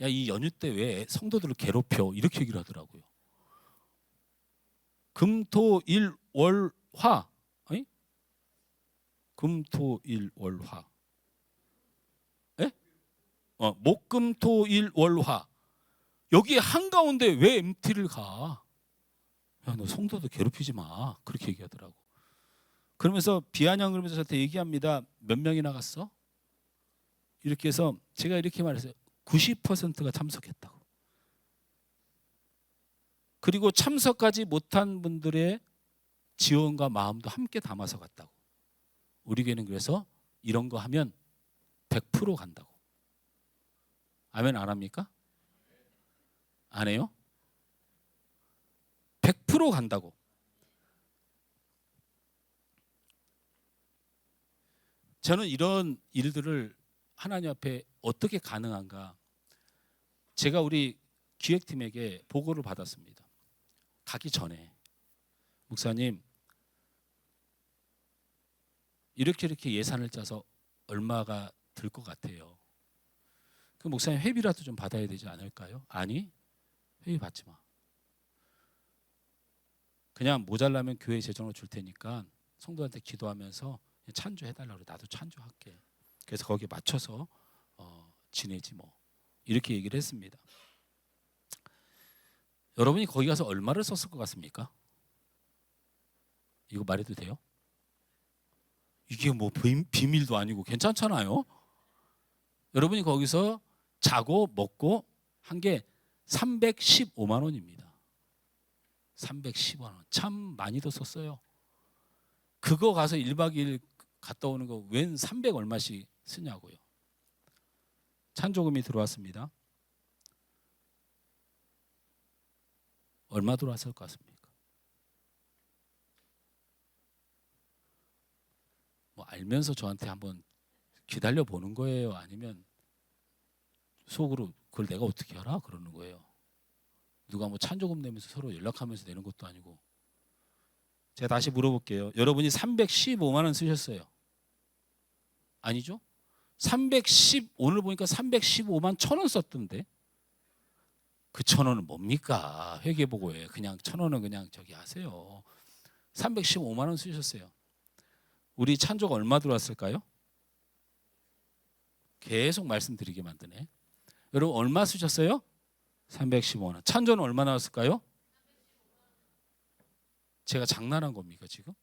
야, 이 연휴 때 왜 성도들을 괴롭혀? 이렇게 얘기를 하더라고요. 금토일월화, 금토일월화, 목금토일월화. 여기 한가운데 왜 MT를 가? 야, 너 성도들 괴롭히지 마. 그렇게 얘기하더라고. 그러면서 비아냥 그러면서 저한테 얘기합니다. 몇 명이 나갔어? 이렇게 해서 제가 이렇게 말했어요. 90%가 참석했다고. 그리고 참석하지 못한 분들의 지원과 마음도 함께 담아서 갔다고. 우리 교회는 그래서 이런 거 하면 100% 간다고. 아멘 안 합니까? 안 해요? 100% 간다고. 저는 이런 일들을 하나님 앞에 어떻게 가능한가? 제가 우리 기획팀에게 보고를 받았습니다. 가기 전에 목사님 이렇게 예산을 짜서 얼마가 들 것 같아요. 그 목사님 회비라도 좀 받아야 되지 않을까요? 아니 회비 받지 마. 그냥 모자라면 교회 재정으로 줄 테니까 성도한테 기도하면서 찬조해달라고 그래. 나도 찬조할게. 그래서 거기에 맞춰서 지내지 뭐. 이렇게 얘기를 했습니다. 여러분이 거기 가서 얼마를 썼을 것 같습니까? 이거 말해도 돼요? 이게 뭐 비밀도 아니고 괜찮잖아요. 여러분이 거기서 자고 먹고 한 게 315만 원입니다. 315만 원. 참 많이도 썼어요. 그거 가서 1박 2일 갔다 오는 거 웬 300 얼마씩 쓰냐고요. 찬조금이 들어왔습니다. 얼마 들어왔을 것 같습니까? 뭐 알면서 저한테 한번 기다려 보는 거예요? 아니면 속으로 그걸 내가 어떻게 알아? 그러는 거예요. 누가 뭐 찬조금 내면서 서로 연락하면서 내는 것도 아니고. 제가 다시 물어볼게요. 여러분이 315만 원 쓰셨어요? 아니죠? 오늘 보니까 315만 1,000원 썼던데. 그 1,000원은 뭡니까? 회계보고에 그냥 1,000원은 그냥 저기 하세요. 315만 원 쓰셨어요. 우리 찬조가 얼마 들어왔을까요? 계속 말씀드리게 만드네. 여러분 얼마 쓰셨어요? 315만 원. 찬조는 얼마 나왔을까요? 제가 장난한 겁니까 지금?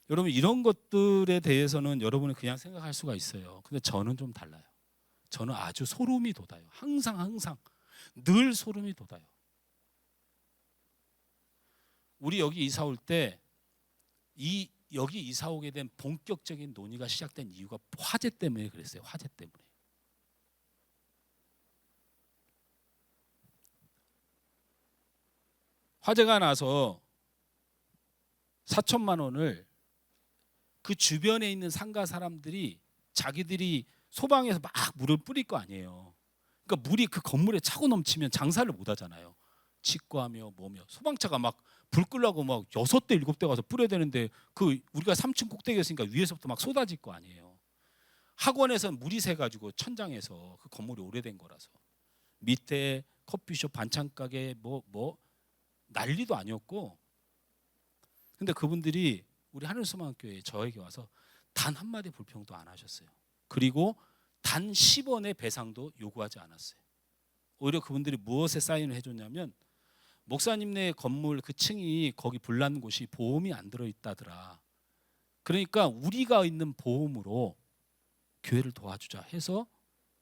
여러분 이런 것들에 대해서는 여러분이 그냥 생각할 수가 있어요. 근데 저는 좀 달라요. 저는 아주 소름이 돋아요. 항상 늘 소름이 돋아요. 우리 여기 이사 올 때 여기 이사 오게 된 본격적인 논의가 시작된 이유가 화재 때문에 그랬어요. 화재 때문에. 화재가 나서 4천만 원을 그 주변에 있는 상가 사람들이 자기들이 소방에서 막 물을 뿌릴 거 아니에요. 그러니까 물이 그 건물에 차고 넘치면 장사를 못 하잖아요. 직구하며 뭐며 소방차가 막 불 끄려고 막 6대 7대 가서 뿌려야 되는데 그 우리가 3층 꼭대기에 있으니까 위에서부터 막 쏟아질 거 아니에요. 학원에서는 물이 새가지고 천장에서 그 건물이 오래된 거라서 밑에 커피숍 반찬가게 뭐 난리도 아니었고 근데 그분들이 우리 하늘소망교회에 저에게 와서 단 한마디 불평도 안 하셨어요. 그리고 단 10원의 배상도 요구하지 않았어요. 오히려 그분들이 무엇에 사인을 해줬냐면 목사님네 건물 그 층이 거기 불난 곳이 보험이 안 들어있다더라. 그러니까 우리가 있는 보험으로 교회를 도와주자 해서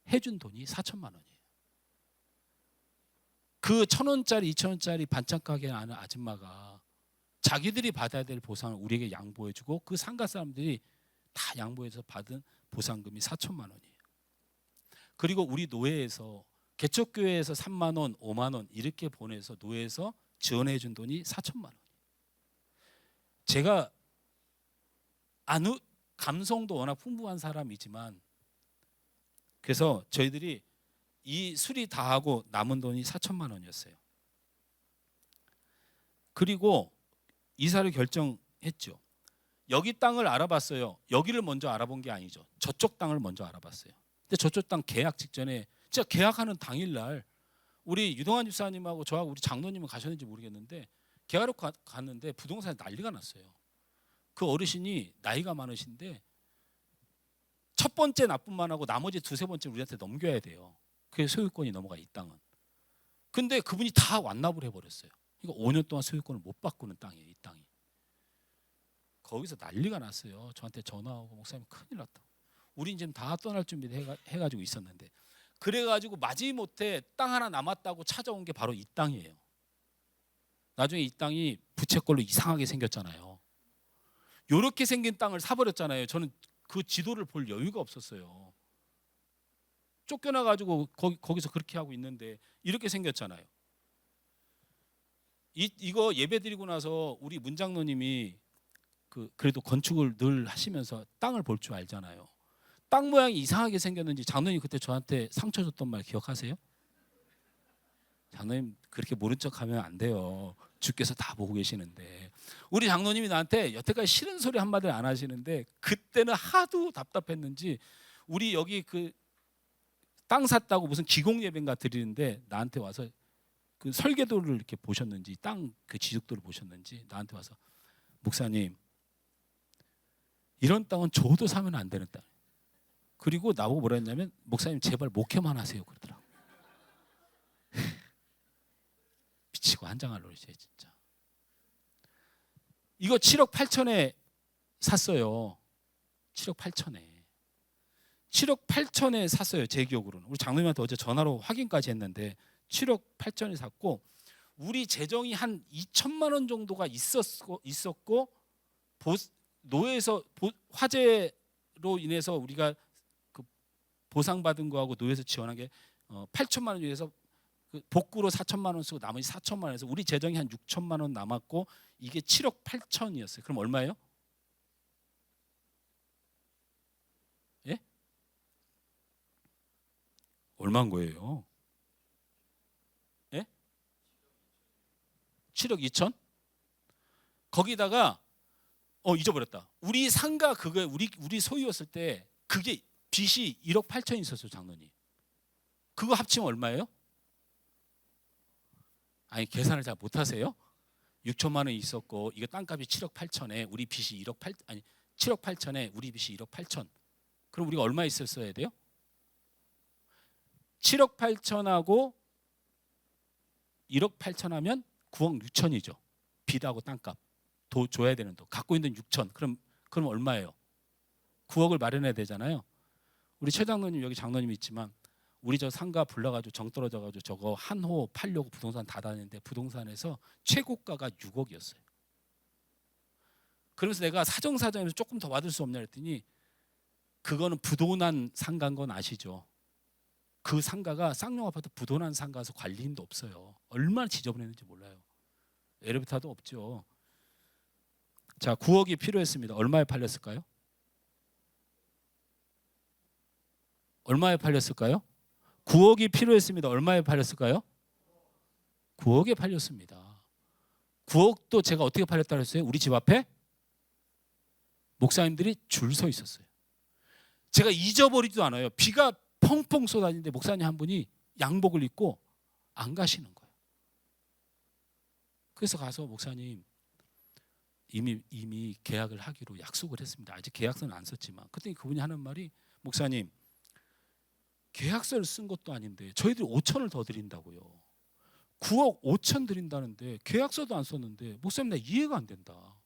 해준 돈이 4천만 원이에요. 그 1,000원짜리 2,000원짜리 반찬 가게 하는 아줌마가 자기들이 받아야 될 보상을 우리에게 양보해주고 그 상가 사람들이 다 양보해서 받은 보상금이 4천만 원이에요. 그리고 우리 노회에서 개척교회에서 3만 원, 5만 원 이렇게 보내서 노회에서 지원해 준 돈이 4천만 원. 제가 감성도 워낙 풍부한 사람이지만 그래서 저희들이 이 수리 다 하고 남은 돈이 4천만 원이었어요. 그리고 이사를 결정했죠. 여기 땅을 알아봤어요. 여기를 먼저 알아본 게 아니죠. 저쪽 땅을 먼저 알아봤어요. 근데 저쪽 땅 계약 직전에 진짜 계약하는 당일날 우리 유동환 집사님하고 저하고 우리 장로님은 가셨는지 모르겠는데 계약하러 갔는데 부동산에 난리가 났어요. 그 어르신이 나이가 많으신데 첫 번째 납부만 하고 나머지 두세 번째 우리한테 넘겨야 돼요. 그게 소유권이 넘어가 이 땅은. 근데 그분이 다 완납을 해버렸어요. 그러니까 5년 동안 소유권을 못 바꾸는 땅이에요. 이 땅이. 거기서 난리가 났어요. 저한테 전화하고 목사님 큰일 났다. 우린 지금 다 떠날 준비를 해가지고 있었는데 그래가지고 마지못해 땅 하나 남았다고 찾아온 게 바로 이 땅이에요. 나중에 이 땅이 부채꼴로 이상하게 생겼잖아요. 요렇게 생긴 땅을 사버렸잖아요. 저는 그 지도를 볼 여유가 없었어요. 쫓겨나가지고 거기서 그렇게 하고 있는데 이렇게 생겼잖아요. 이거 예배 드리고 나서 우리 문장로님이 그래도 건축을 늘 하시면서 땅을 볼 줄 알잖아요. 땅 모양이 이상하게 생겼는지 장로님 그때 저한테 상처 줬던 말 기억하세요? 장로님 그렇게 모른 척하면 안 돼요. 주께서 다 보고 계시는데. 우리 장로님이 나한테 여태까지 싫은 소리 한마디를 안 하시는데 그때는 하도 답답했는지 우리 여기 그 땅 샀다고 무슨 기공 예배인가 드리는데 나한테 와서 그 설계도를 이렇게 보셨는지 땅 그 지적도를 보셨는지 나한테 와서 목사님 이런 땅은 줘도 사면 안 되는 땅. 그리고 나보고 뭐라 했냐면 목사님 제발 목회만 하세요 그러더라고. 미치고 한장할 노릇이에요 진짜. 이거 7억 8천에 샀어요. 7억 8천에. 7억 8천에 샀어요. 제 기억으로는. 우리 장로님한테 어제 전화로 확인까지 했는데 7억 8천에 샀고 우리 재정이 한 2천만 원 정도가 있었고 노예에서 화재로 인해서 우리가 그 보상받은 거하고 노예에서 지원한 게 8천만 원 중에서 그 복구로 4천만 원 쓰고 나머지 4천만 원에서 우리 재정이 한 6천만 원 남았고 이게 7억 8천이었어요. 그럼 얼마예요? 예? 얼마인 거예요? 예? 7억 2천? 거기다가 잊어버렸다. 우리 상가 그거 우리 소유였을 때 그게 빚이 1억 8천 있었어요, 장로님. 그거 합치면 얼마예요? 아니 계산을 잘 못하세요? 6천만 원 있었고 이거 땅값이 7억 8천에 우리 빚이 7억 8천에 우리 빚이 1억 8천. 그럼 우리가 얼마 있었어야 돼요? 7억 8천하고 1억 8천 하면 9억 6천이죠. 빚하고 땅값. 도 줘야 되는 돈. 갖고 있는 6천. 그럼 얼마예요? 9억을 마련해야 되잖아요. 우리 최 장로님 여기 장로님 있지만 우리 저 상가 불나가지고 정 떨어져가지고 저거 한 호 팔려고 부동산 다 다녔는데 부동산에서 최고가가 6억이었어요. 그러면서 내가 사정사정에서 조금 더 받을 수 없냐 그랬더니 그거는 부도난 상가인 건 아시죠? 그 상가가 쌍용 아파트 부도난 상가에서 관리인도 없어요. 얼마나 지저분했는지 몰라요. 엘리베이터도 없죠. 자, 9억이 필요했습니다. 얼마에 팔렸을까요? 얼마에 팔렸을까요? 9억이 필요했습니다. 얼마에 팔렸을까요? 9억에 팔렸습니다. 9억도 제가 어떻게 팔렸다고 했어요? 우리 집 앞에 목사님들이 줄 서 있었어요. 제가 잊어버리지도 않아요. 비가 펑펑 쏟아지는데 목사님 한 분이 양복을 입고 안 가시는 거예요. 그래서 가서 목사님 이미 계약을 하기로 약속을 했습니다. 아직 계약서는 안 썼지만 그랬더니 그분이 하는 말이 목사님 계약서를 쓴 것도 아닌데 저희들이 5천을 더 드린다고요. 9억 5천 드린다는데 계약서도 안 썼는데 목사님 나 이해가 안 된다.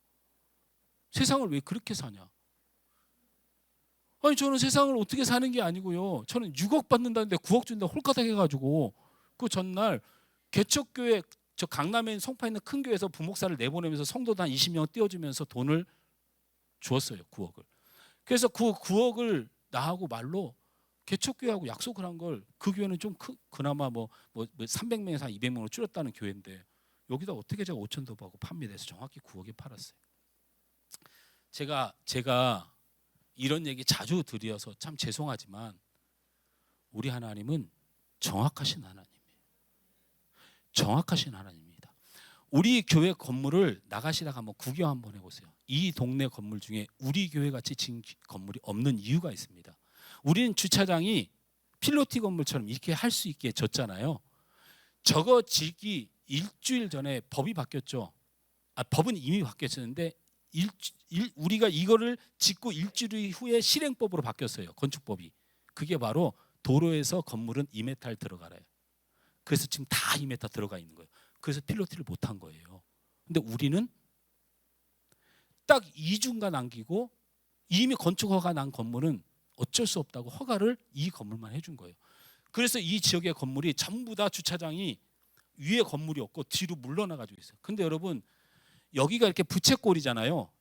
세상을 왜 그렇게 사냐. 아니 저는 세상을 어떻게 사는 게 아니고요. 저는 6억 받는다는데 9억 준다 홀가닥 해가지고 그 전날 개척교회 저 강남에 있는 송파에 있는 큰 교회에서 부목사를 내보내면서 성도도 한 20명 띄워주면서 돈을 주었어요. 9억을. 그래서 그 9억을 나하고 말로 개척교회하고 약속을 한 걸 그 교회는 좀 그나마 뭐 300명에서 한 200명으로 줄였다는 교회인데 여기다 어떻게 제가 5천 더 받고 판매돼서 정확히 9억에 팔았어요. 제가 이런 얘기 자주 드려서 참 죄송하지만 우리 하나님은 정확하신 하나님이에요. 정확하신 하나님입니다. 우리 교회 건물을 나가시다가 한번 구경 한번 해보세요. 이 동네 건물 중에 우리 교회 같이 지은 건물이 없는 이유가 있습니다. 우리는 주차장이 필로티 건물처럼 이렇게 할 수 있게 졌잖아요. 저거 짓기 일주일 전에 법이 바뀌었죠. 법은 이미 바뀌었는데 우리가 이거를 짓고 일주일 후에 실행법으로 바뀌었어요. 건축법이. 그게 바로 도로에서 건물은 2m 들어가래요. 그래서 지금 다 2m 들어가 있는 거예요. 그래서 필로티를 못한 거예요. 근데 우리는 딱 2주인가 남기고 이미 건축 허가 난 건물은 어쩔 수 없다고 허가를 이 건물만 해준 거예요. 그래서 이 지역의 건물이 전부 다 주차장이 위에 건물이 없고 뒤로 물러나가지고 있어요. 근데 여러분 여기가 이렇게 부채꼴이잖아요.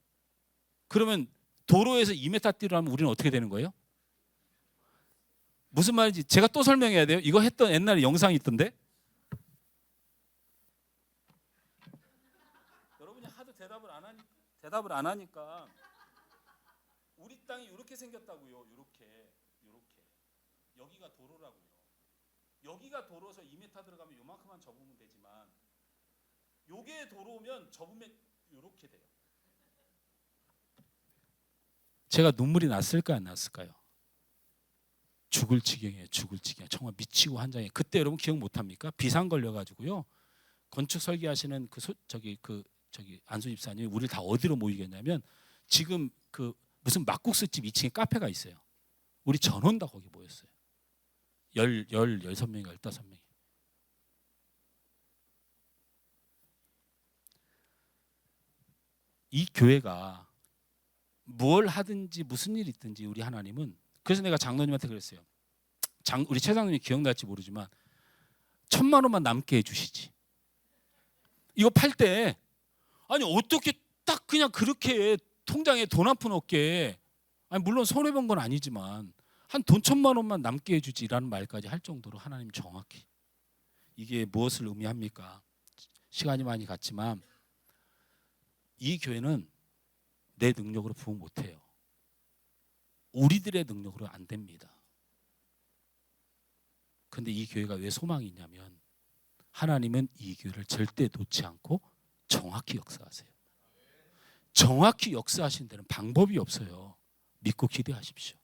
그러면 도로에서 2m 뛰려면 우리는 어떻게 되는 거예요? 무슨 말인지 제가 또 설명해야 돼요. 이거 했던 옛날에 영상이 있던데. 여러분이 하도 대답을 안 하니까 우리 땅이 이렇게 생겼다고요. 이렇게 여기가 도로라고요. 여기가 도로서 2m 들어가면 요만큼만 접으면 되지만 요게 도로면 접으면 이렇게 돼요. 제가 눈물이 났을까요, 안 났을까요? 죽을 지경이에요. 죽을 지경. 정말 미치고 한장에. 그때 여러분 기억 못 합니까? 비상 걸려 가지고요. 건축 설계하시는 저기 안수 집사님이 우리를 다 어디로 모이겠냐면 지금 그 무슨 막국수집 2층에 카페가 있어요. 우리 전원 다 거기 모였어요. 16명인가 15명이. 이 교회가 뭘 하든지 무슨 일이 있든지 우리 하나님은, 그래서 내가 장로님한테 그랬어요. 우리 최 장로님 기억날지 모르지만 1,000만 원만 남게 해주시지. 이거 팔 때 아니 어떻게 딱 그냥 그렇게 통장에 돈 한 푼 없게, 아니 물론 손해 본 건 아니지만 한 돈 1,000만 원만 남게 해주지라는 말까지 할 정도로 하나님 정확히. 이게 무엇을 의미합니까? 시간이 많이 갔지만 이 교회는 내 능력으로 부흥 못해요. 우리들의 능력으로 안 됩니다. 근데 이 교회가 왜 소망이 있냐면 하나님은 이 교회를 절대 놓지 않고 정확히 역사하세요. 정확히 역사하시는 데는 방법이 없어요. 믿고 기대하십시오.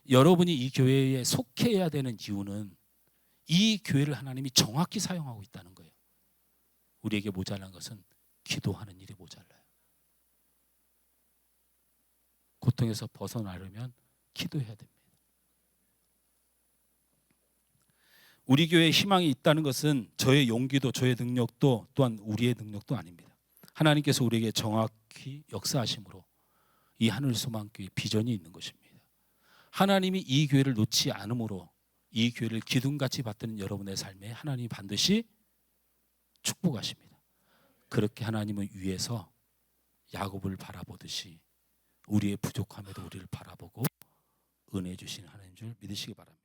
여러분이 이 교회에 속해야 되는 이유는 이 교회를 하나님이 정확히 사용하고 있다는 거예요. 우리에게 모자란 것은 기도하는 일이 모자라요. 고통에서 벗어나려면 기도해야 됩니다. 우리 교회에 희망이 있다는 것은 저의 용기도 저의 능력도 또한 우리의 능력도 아닙니다. 하나님께서 우리에게 정확히 역사하심으로 이 하늘소망교회 비전이 있는 것입니다. 하나님이 이 교회를 놓지 않으므로 이 교회를 기둥같이 받드는 여러분의 삶에 하나님이 반드시 축복하십니다. 그렇게 하나님은 위에서 야곱을 바라보듯이 우리의 부족함에도 우리를 바라보고 은혜 주시는 하나님인 줄 믿으시기 바랍니다.